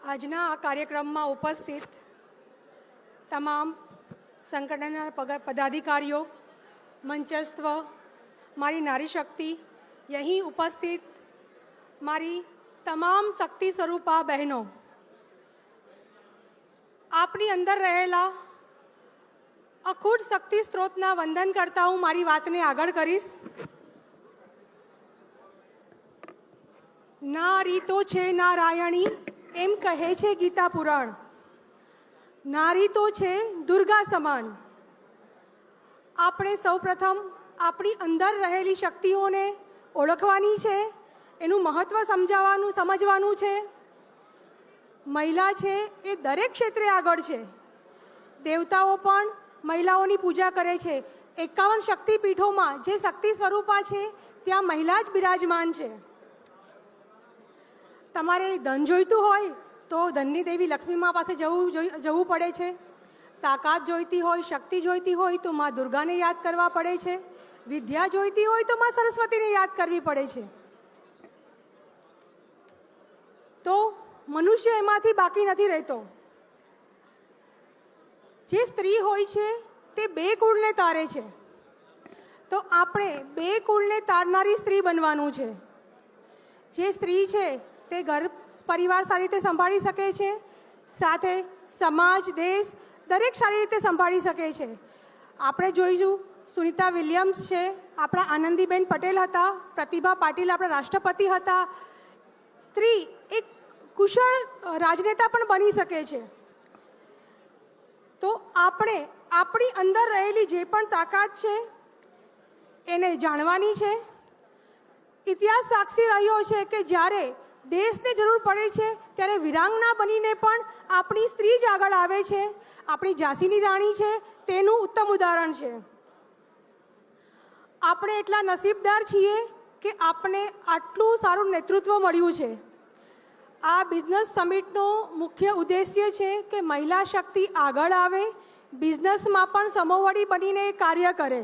આજના આ કાર્યક્રમમાં ઉપસ્થિત તમામ સંગઠનના પદાધિકારીઓ, મંચસ્થ, મારી નારી શક્તિ, यहीं उपस्थित મારી તમામ શક્તિ સ્વરૂપા બહેનો, આપની અંદર રહેલા અખૂટ શક્તિ સ્ત્રોતના વંદન કરતા હું મારી વાતને આગળ કરીશ. નારી તો છે નારાયણી, એમ કહે છે ગીતા પુરાણ. નારી તો છે દુર્ગા સમાન. આપણે સૌપ્રથમ આપણી અંદર રહેલી શક્તિઓને ઓળખવાની છે, એનું મહત્ત્વ સમજવાનું છે. મહિલા છે એ દરેક ક્ષેત્રે આગળ છે. દેવતાઓ પણ મહિલાઓની પૂજા કરે છે. 51 શક્તિપીઠોમાં જે શક્તિ સ્વરૂપા છે ત્યાં મહિલા જ બિરાજમાન છે. તમારે ધન જોઈતું હોય તો ધનની દેવી લક્ષ્મીમા પાસે જવું પડે છે. તાકાત જોઈતી હોય, શક્તિ જોઈતી હોય તો મા દુર્ગાને યાદ કરવા પડે છે. વિદ્યા જોઈતી હોય તો મા સરસ્વતીને યાદ કરવી પડે છે. તો મનુષ્ય એમાંથી બાકી નથી રહેતો. જે સ્ત્રી હોય છે તે 2 કુળને તારે છે. તો આપણે 2 કુળને તારનારી સ્ત્રી બનવાનું છે. જે સ્ત્રી છે તે ઘર પરિવાર સારી રીતે સંભાળી શકે છે, સાથે સમાજ, દેશ દરેક સારી રીતે સંભાળી શકે છે. આપણે જોઈશું સુનિતા વિલિયમ્સ છે, આપણા આનંદીબેન પટેલ હતા, પ્રતિભા પાટીલ આપણા રાષ્ટ્રપતિ હતા. સ્ત્રી એક કુશળ રાજનેતા પણ બની શકે છે. તો આપણે આપણી અંદર રહેલી જે પણ તાકાત છે એને જાણવાની છે. ઇતિહાસ સાક્ષી રહ્યો છે કે જ્યારે દેશને જરૂર પડે છે ત્યારે વિરાંગના બનીને પણ આપણી સ્ત્રી જ આગળ આવે છે. આપણી ઝાંસીની રાણી છે તેનું ઉત્તમ ઉદાહરણ છે. આપણે એટલા નસીબદાર છીએ કે આપણે આટલું સારું નેતૃત્વ મળ્યું છે. આ બિઝનેસ સમિટનો મુખ્ય ઉદ્દેશ્ય છે કે મહિલા શક્તિ આગળ આવે, બિઝનેસમાં પણ સમોવડી બનીને કાર્ય કરે.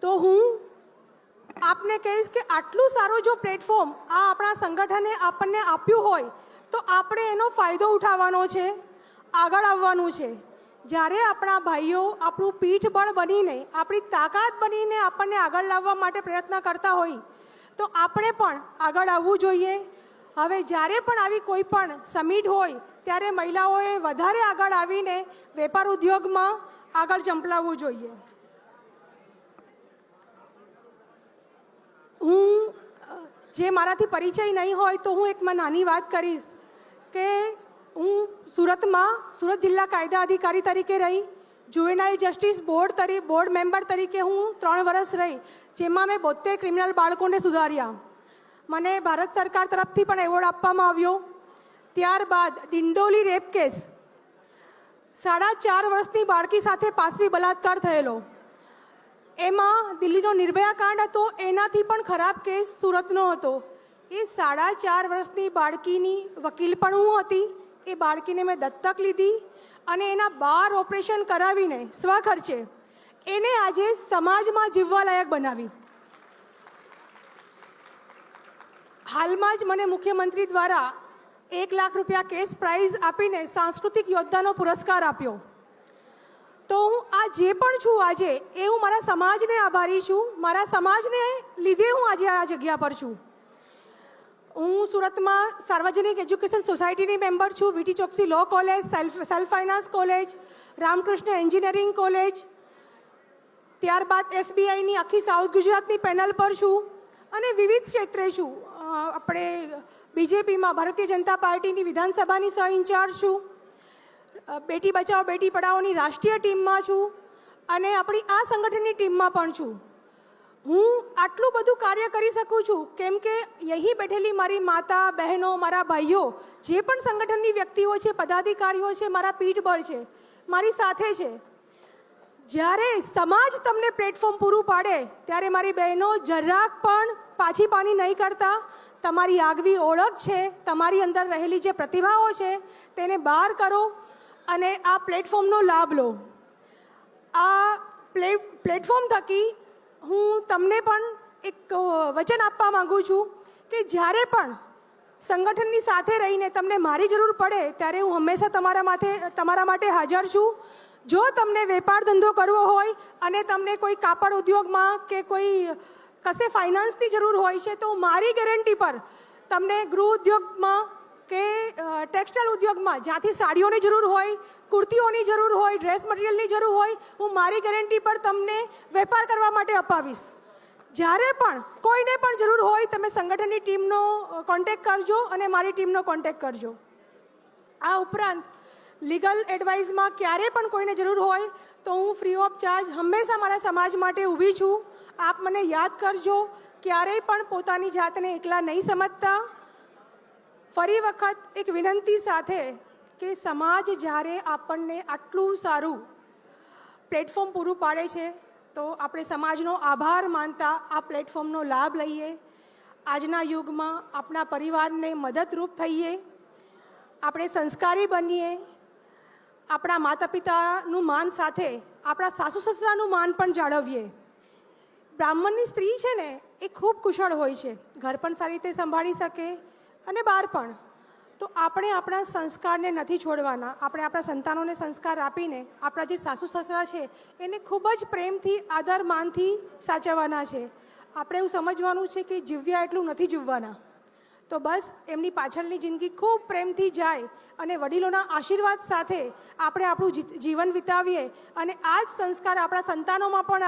તો હું આપને કહીશ કે આટલું સારું જો પ્લેટફોર્મ આ આપણા સંગઠને આપણને આપ્યું હોય તો આપણે એનો ફાયદો ઉઠાવવાનો છે, આગળ આવવાનું છે. જ્યારે આપણા ભાઈઓ આપણું પીઠબળ બનીને, આપણી તાકાત બનીને આપણને આગળ લાવવા માટે પ્રયત્ન કરતા હોય તો આપણે પણ આગળ આવવું જોઈએ. હવે જ્યારે પણ આવી કોઈ પણ સમિટ હોય ત્યારે મહિલાઓએ વધારે આગળ આવીને વેપાર ઉદ્યોગમાં આગળ ઝંપલાવવું જોઈએ. હું જે મારાથી પરિચય નહીં હોય તો હું એક નાની વાત કરીશ કે હું સુરત જિલ્લા કાયદા અધિકારી તરીકે રહી, જુવેનાઇલ જસ્ટિસ બોર્ડ મેમ્બર તરીકે હું 3 વર્ષ રહી, જેમાં મેં 72 ક્રિમિનલ બાળકોને સુધાર્યા. મને ભારત સરકાર તરફથી પણ એવોર્ડ આપવામાં આવ્યો. ત્યારબાદ ડિંડોલી રેપ કેસ, 4.5 વર્ષની બાળકી સાથે પાશવી બલાત્કાર થયેલો, એમાં દિલ્હીનો નિર્ભયા કાંડ હતો, એનાથી પણ ખરાબ કેસ સુરતનો હતો. એ 4.5 વર્ષની બાળકીની વકીલ પણ હું હતી. એ બાળકીને મેં દત્તક લીધી અને એના 12 ઓપરેશન કરાવીને સ્વખર્ચે એને આજે સમાજમાં જીવવાલાયક બનાવી. હાલમાં જ મને મુખ્યમંત્રી દ્વારા 1 લાખ રૂપિયા કેસ પ્રાઇઝ આપીને સાંસ્કૃતિક યોદ્ધાનો પુરસ્કાર આપ્યો. તો હું આ જે પણ છું આજે એ હું મારા સમાજને આભારી છું. મારા સમાજને લીધે હું આજે આ જગ્યા પર છું. હું સુરતમાં સાર્વજનિક એજ્યુકેશન સોસાયટીની મેમ્બર છું, VT Choksi law college, self finance college, Ramakrishna engineering college, ત્યારબાદ SBIની આખી સાઉથ ગુજરાતની પેનલ પર છું અને વિવિધ ક્ષેત્રે છું. આપણે BJPમાં ભારતીય જનતા પાર્ટીની વિધાનસભાની સહ ઇન્ચાર્જ છું, બેટી બચાવો બેટી પઢાઓની રાષ્ટ્રીય ટીમમાં છું અને આપણી આ સંગઠનની ટીમમાં પણ છું. હું આટલું બધું કાર્ય કરી શકું છું કેમ કે અહીં બેઠેલી મારી માતા, બહેનો, મારા ભાઈઓ, જે પણ સંગઠનની વ્યક્તિઓ છે, પદાધિકારીઓ છે, મારા પીઠબળ છે, મારી સાથે છે. જ્યારે સમાજ તમને પ્લેટફોર્મ પૂરું પાડે ત્યારે મારી બહેનો જરાક પણ પાછી પાની નહીં કરતા. તમારી આગવી ઓળખ છે, તમારી અંદર રહેલી જે પ્રતિભાઓ છે તેને બહાર કરો અને આ પ્લેટફોર્મનો લાભ લો. આ પ્લેટફોર્મ થકી હું તમને પણ એક વચન આપવા માગું છું કે જ્યારે પણ સંગઠનની સાથે રહીને તમને મારી જરૂર પડે ત્યારે હું હંમેશા તમારા માટે હાજર છું. જો તમને વેપાર ધંધો કરવો હોય અને તમને કોઈ કાપડ ઉદ્યોગમાં કે કોઈ કશે ફાઇનાન્સની જરૂર હોય છે તો મારી ગેરંટી પર તમને ગૃહ ઉદ્યોગમાં કે ટેક્સટાઇલ ઉદ્યોગમાં જ્યાંથી સાડીઓની જરૂર હોય, કુર્તીઓની જરૂર હોય, ડ્રેસ મટીરિયલની જરૂર હોય, હું મારી ગેરંટી પર તમને વેપાર કરવા માટે અપાવીશ. જ્યારે પણ કોઈને પણ જરૂર હોય તમે સંગઠનની ટીમનો કોન્ટેક્ટ કરજો અને મારી ટીમનો કોન્ટેક્ટ કરજો. આ ઉપરાંત લીગલ એડવાઇસમાં ક્યારે પણ કોઈને જરૂર હોય તો હું ફ્રી ઓફ ચાર્જ હંમેશા મારા સમાજ માટે ઊભી છું. આપ મને યાદ કરજો. ક્યારેય પણ પોતાની જાતને એકલા નહીં સમજતા. ફરી વખત એક વિનંતી સાથે કે સમાજ જ્યારે આપણને આટલું સારું પ્લેટફોર્મ પૂરું પાડે છે તો આપણે સમાજનો આભાર માનતા આ પ્લેટફોર્મનો લાભ લઈએ. આજના યુગમાં આપણા પરિવારને મદદરૂપ થઈએ, આપણે સંસ્કારી બનીએ, આપણા માતા પિતાનું માન સાથે આપણા સાસુ સસરાનું માન પણ જાળવીએ. બ્રાહ્મણની સ્ત્રી છે ને એ ખૂબ કુશળ હોય છે, ઘર પણ સારી રીતે સંભાળી શકે અને બહાર પણ. તો આપણે આપણા સંસ્કારને નથી છોડવાના. આપણે આપણા સંતાનોને સંસ્કાર આપીને આપણા જે સાસુ સસરા છે એને ખૂબ જ પ્રેમથી, આદર માનથી સાચવવાના છે. આપણે એવું સમજવાનું છે કે જીવ્યા એટલું નથી જીવવાના. તો બસ એમની પાછળની જિંદગી ખૂબ પ્રેમથી જાય અને વડીલોના આશીર્વાદ સાથે આપણે આપણું જીવન વિતાવીએ અને આ જ સંસ્કાર આપણા સંતાનોમાં પણ